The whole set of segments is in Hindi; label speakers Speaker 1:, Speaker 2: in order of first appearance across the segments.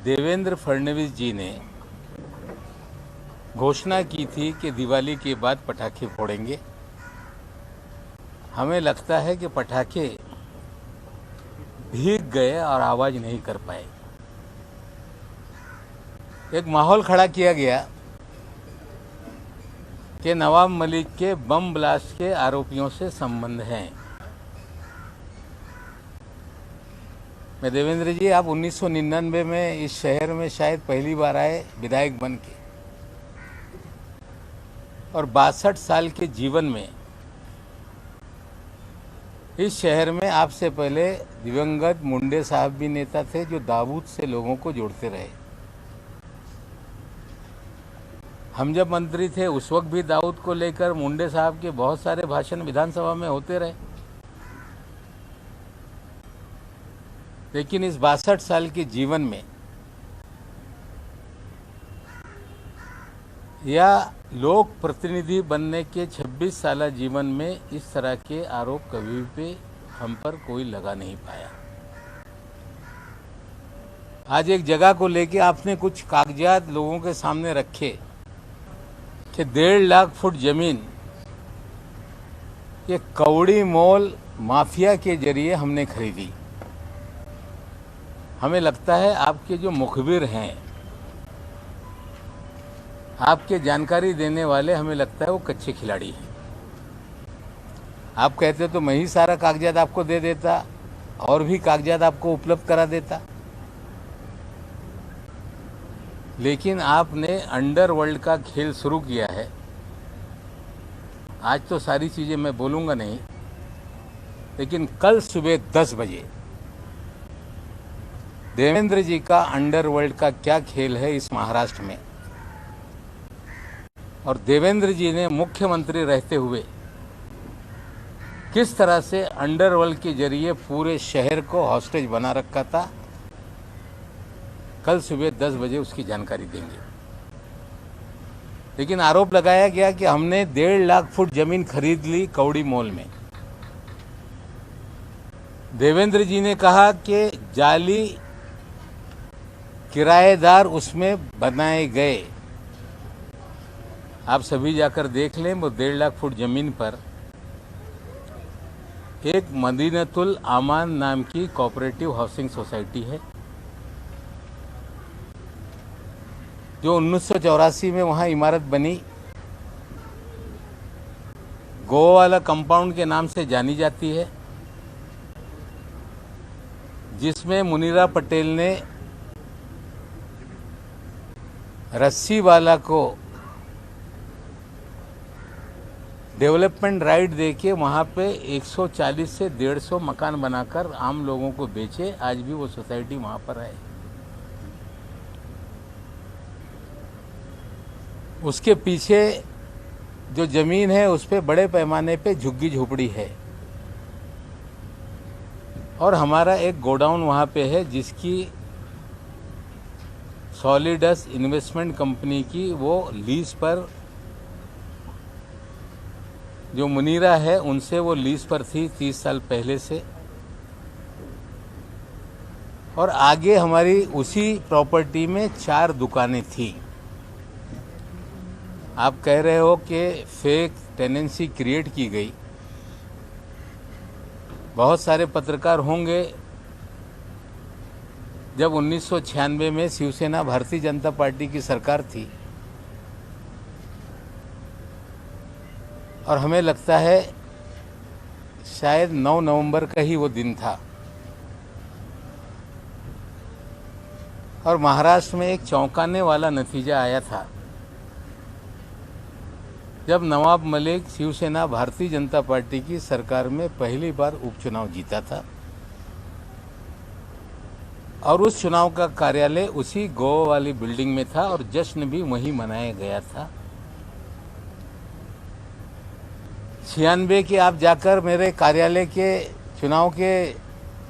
Speaker 1: देवेंद्र फडणवीस जी ने घोषणा की थी कि दिवाली के बाद पटाखे फोड़ेंगे। हमें लगता है कि पटाखे भीग गए और आवाज नहीं कर पाए। एक माहौल खड़ा किया गया कि नवाब मलिक के बम ब्लास्ट के आरोपियों से संबंध हैं। मैं देवेंद्र जी, आप 1999 में इस शहर में शायद पहली बार आए विधायक बन के, और 62 साल के जीवन में इस शहर में आपसे पहले दिवंगत मुंडे साहब भी नेता थे जो दाऊद से लोगों को जोड़ते रहे। हम जब मंत्री थे उस वक्त भी दाऊद को लेकर मुंडे साहब के बहुत सारे भाषण विधानसभा में होते रहे। लेकिन इस 62 साल के जीवन में या लोक प्रतिनिधि बनने के 26 साल जीवन में इस तरह के आरोप कभी भी हम पर कोई लगा नहीं पाया। आज एक जगह को लेके आपने कुछ कागजात लोगों के सामने रखे कि 1.5 लाख फुट जमीन ये कौड़ी मोल माफिया के जरिए हमने खरीदी। हमें लगता है आपके जो मुखबिर हैं, आपके जानकारी देने वाले, हमें लगता है वो कच्चे खिलाड़ी हैं। आप कहते तो मैं ही सारा कागजात आपको दे देता और भी कागजात आपको उपलब्ध करा देता। लेकिन आपने अंडरवर्ल्ड का खेल शुरू किया है। आज तो सारी चीजें मैं बोलूंगा नहीं, लेकिन कल सुबह 10 बजे देवेंद्र जी का अंडरवर्ल्ड का क्या खेल है इस महाराष्ट्र में, और देवेंद्र जी ने मुख्यमंत्री रहते हुए किस तरह से अंडरवर्ल्ड के जरिए पूरे शहर को हॉस्टेज बना रखा था, कल सुबह 10 बजे उसकी जानकारी देंगे। लेकिन आरोप लगाया गया कि हमने 1.5 लाख फुट जमीन खरीद ली कौड़ी मोल में। देवेंद्र जी ने कहा कि जाली किराएदार उसमें बनाए गए। आप सभी जाकर देख लें, वो 1.5 लाख फुट जमीन पर एक मदीनतुल आमान नाम की कोऑपरेटिव हाउसिंग सोसाइटी है जो 1984 में वहां इमारत बनी। गोवा वाला कंपाउंड के नाम से जानी जाती है, जिसमें मुनीरा पटेल ने रस्सी वाला को डेवलपमेंट राइट देके वहां पे 140 से 150 मकान बनाकर आम लोगों को बेचे। आज भी वो सोसाइटी वहां पर है। उसके पीछे जो जमीन है उस पे बड़े पैमाने पे झुग्गी झोपड़ी है, और हमारा एक गोडाउन वहां पे है जिसकी सॉलिडस इन्वेस्टमेंट कंपनी की वो लीज पर, जो मुनीरा है उनसे वो लीज पर थी 30 साल पहले से। और आगे हमारी उसी प्रॉपर्टी में 4 दुकानें थी। आप कह रहे हो कि फेक टेनेंसी क्रिएट की गई। बहुत सारे पत्रकार होंगे, जब 1996 में शिवसेना भारतीय जनता पार्टी की सरकार थी, और हमें लगता है शायद 9 नवंबर का ही वो दिन था, और महाराष्ट्र में एक चौंकाने वाला नतीजा आया था जब नवाब मलिक शिवसेना भारतीय जनता पार्टी की सरकार में पहली बार उपचुनाव जीता था, और उस चुनाव का कार्यालय उसी गोवा वाली बिल्डिंग में था और जश्न भी वहीं मनाया गया था। 96 के आप जाकर मेरे कार्यालय के चुनाव के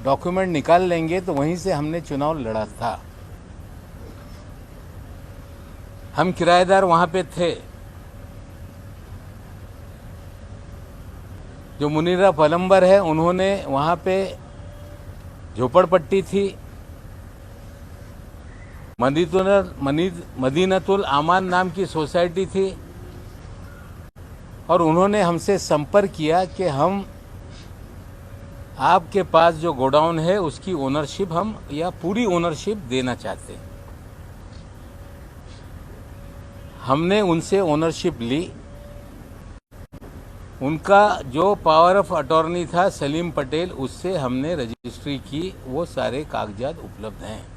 Speaker 1: डॉक्यूमेंट निकाल लेंगे तो वहीं से हमने चुनाव लड़ा था। हम किराएदार वहां पे थे। जो मुनीरा पलम्बर है उन्होंने वहां पे झोपड़पट्टी थी, मदीनतुल आमान नाम की सोसाइटी थी और उन्होंने हमसे संपर्क किया कि हम आपके पास जो गोडाउन है उसकी ओनरशिप हम या पूरी ओनरशिप देना चाहते हैं। हमने उनसे ओनरशिप ली। उनका जो पावर ऑफ अटॉर्नी था सलीम पटेल, उससे हमने रजिस्ट्री की। वो सारे कागजात उपलब्ध हैं।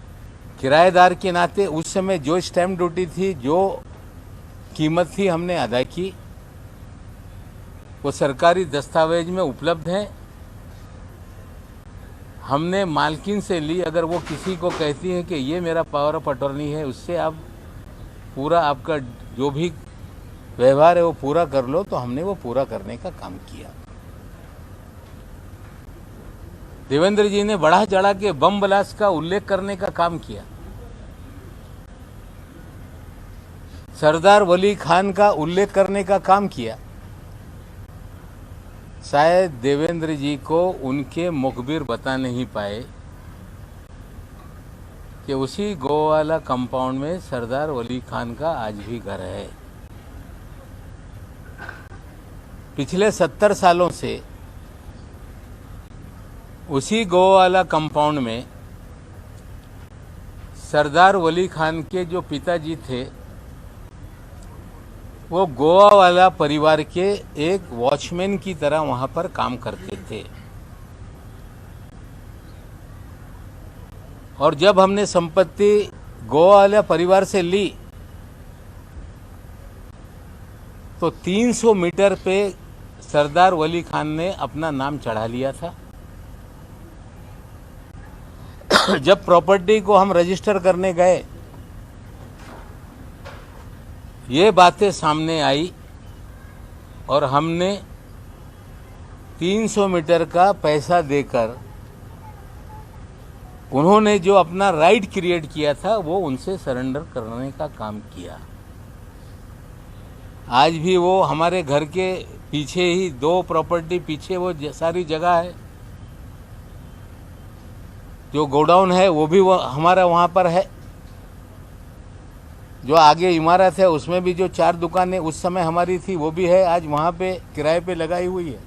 Speaker 1: किराएदार के नाते उस समय जो स्टैम्प ड्यूटी थी, जो कीमत थी, हमने अदा की। वो सरकारी दस्तावेज में उपलब्ध हैं। हमने मालकिन से ली। अगर वो किसी को कहती है कि ये मेरा पावर ऑफ अटॉर्नी है, उससे आप पूरा आपका जो भी व्यवहार है वो पूरा कर लो, तो हमने वो पूरा करने का काम किया। देवेंद्र जी ने बढ़ा चढ़ा के बम ब्लास्ट का उल्लेख करने का काम किया। सरदार वली खान का उल्लेख करने का काम किया। शायद देवेंद्र जी को उनके मुखबिर बता नहीं पाए कि उसी गोवाला कंपाउंड में सरदार वली खान का आज भी घर है। पिछले 70 सालों से उसी गोवाला कंपाउंड में सरदार वली खान के जो पिताजी थे, वो गोवा वाला परिवार के एक वॉचमैन की तरह वहां पर काम करते थे। और जब हमने संपत्ति गोवा वाला परिवार से ली तो 300 मीटर पे सरदार वली खान ने अपना नाम चढ़ा लिया था। जब प्रॉपर्टी को हम रजिस्टर करने गए, ये बातें सामने आई और हमने 300 मीटर का पैसा देकर उन्होंने जो अपना राइट क्रिएट किया था वो उनसे सरेंडर करने का काम किया। आज भी वो हमारे घर के पीछे ही 2 प्रॉपर्टी पीछे वो सारी जगह है। जो गोडाउन है वो भी हमारा वहाँ पर है। जो आगे इमारत है उसमें भी जो 4 दुकानें उस समय हमारी थी वो भी है, आज वहाँ पे किराए पे लगाई हुई है।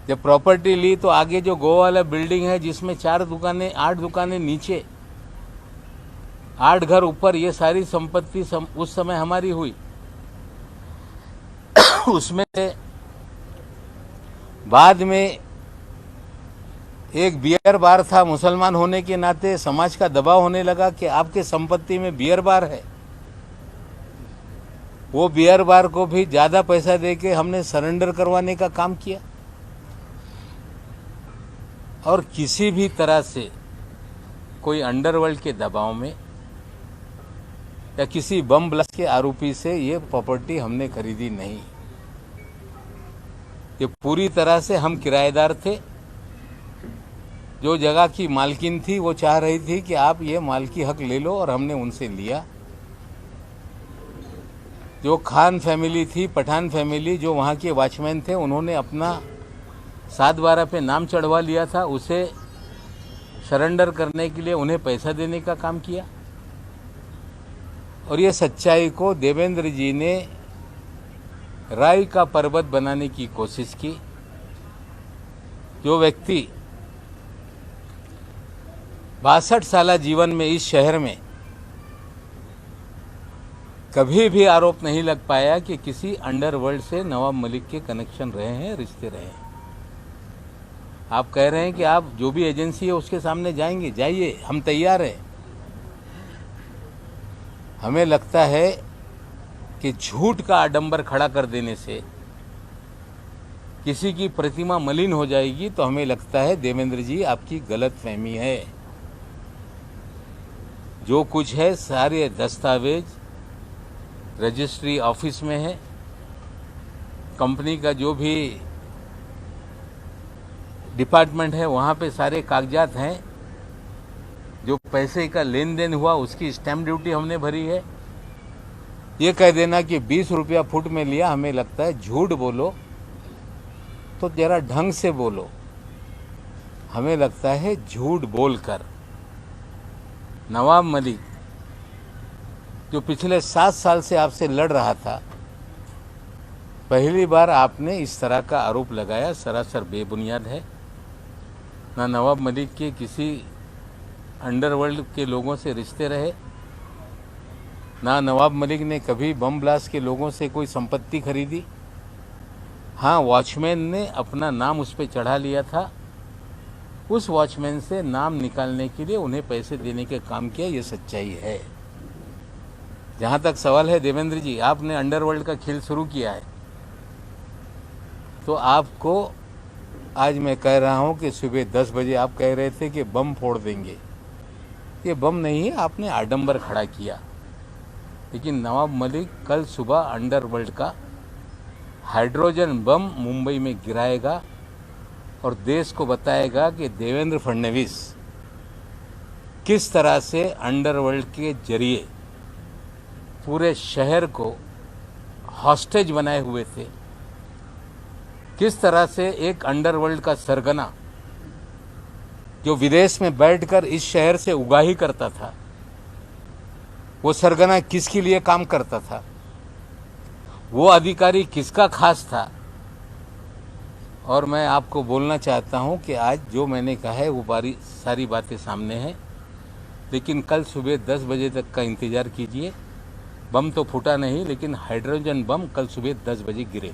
Speaker 1: जब प्रॉपर्टी ली तो आगे जो गोवा वाला बिल्डिंग है जिसमें 4 दुकानें, 8 दुकानें नीचे, 8 घर ऊपर, ये सारी संपत्ति उस समय हमारी हुई। उसमें बाद में एक बियर बार था। मुसलमान होने के नाते समाज का दबाव होने लगा कि आपके संपत्ति में बियर बार है। वो बियर बार को भी ज्यादा पैसा देके हमने सरेंडर करवाने का काम किया। और किसी भी तरह से कोई अंडरवर्ल्ड के दबाव में या किसी बम ब्लास्ट के आरोपी से ये प्रॉपर्टी हमने खरीदी नहीं। ये पूरी तरह से हम किराएदार थे। जो जगह की मालकिन थी वो चाह रही थी कि आप ये मालकी हक ले लो, और हमने उनसे लिया। जो खान फैमिली थी, पठान फैमिली, जो वहाँ के वॉचमैन थे, उन्होंने अपना 7/12 पे नाम चढ़वा लिया था। उसे सरेंडर करने के लिए उन्हें पैसा देने का काम किया। और ये सच्चाई को देवेंद्र जी ने राई का पर्वत बनाने की कोशिश की। जो व्यक्ति 62 साल जीवन में इस शहर में कभी भी आरोप नहीं लग पाया कि किसी अंडरवर्ल्ड से नवाब मलिक के कनेक्शन रहे हैं, रिश्ते रहे हैं। आप कह रहे हैं कि आप जो भी एजेंसी है उसके सामने जाएंगे, जाइए, हम तैयार हैं। हमें लगता है कि झूठ का आडंबर खड़ा कर देने से किसी की प्रतिमा मलिन हो जाएगी। तो हमें लगता है देवेंद्र जी आपकी गलतफहमी है। जो कुछ है सारे दस्तावेज रजिस्ट्री ऑफिस में है। कंपनी का जो भी डिपार्टमेंट है वहाँ पे सारे कागजात हैं। जो पैसे का लेन देन हुआ उसकी स्टैम्प ड्यूटी हमने भरी है। ये कह देना कि 20 रुपया फुट में लिया, हमें लगता है झूठ बोलो तो जरा ढंग से बोलो। हमें लगता है झूठ बोलकर नवाब मलिक जो पिछले 7 साल से आपसे लड़ रहा था, पहली बार आपने इस तरह का आरोप लगाया, सरासर बेबुनियाद है। ना नवाब मलिक के किसी अंडरवर्ल्ड के लोगों से रिश्ते रहे, ना नवाब मलिक ने कभी बम ब्लास्ट के लोगों से कोई संपत्ति खरीदी। हाँ, वॉचमैन ने अपना नाम उस पर चढ़ा लिया था, उस वॉचमैन से नाम निकालने के लिए उन्हें पैसे देने के काम किया, ये सच्चाई है। जहाँ तक सवाल है देवेंद्र जी, आपने अंडरवर्ल्ड का खेल शुरू किया है, तो आपको आज मैं कह रहा हूँ कि सुबह 10 बजे आप कह रहे थे कि बम फोड़ देंगे। ये बम नहीं है, आपने आडंबर खड़ा किया। लेकिन नवाब मलिक कल सुबह अंडरवर्ल्ड का हाइड्रोजन बम मुंबई में गिराएगा और देश को बताएगा कि देवेंद्र फडणवीस किस तरह से अंडरवर्ल्ड के जरिए पूरे शहर को हॉस्टेज बनाए हुए थे, किस तरह से एक अंडरवर्ल्ड का सरगना जो विदेश में बैठकर इस शहर से उगाही करता था, वो सरगना किसके लिए काम करता था, वो अधिकारी किसका खास था। और मैं आपको बोलना चाहता हूं कि आज जो मैंने कहा है वो सारी बातें सामने हैं, लेकिन कल सुबह 10 बजे तक का इंतजार कीजिए। बम तो फूटा नहीं, लेकिन हाइड्रोजन बम कल सुबह 10 बजे गिरे।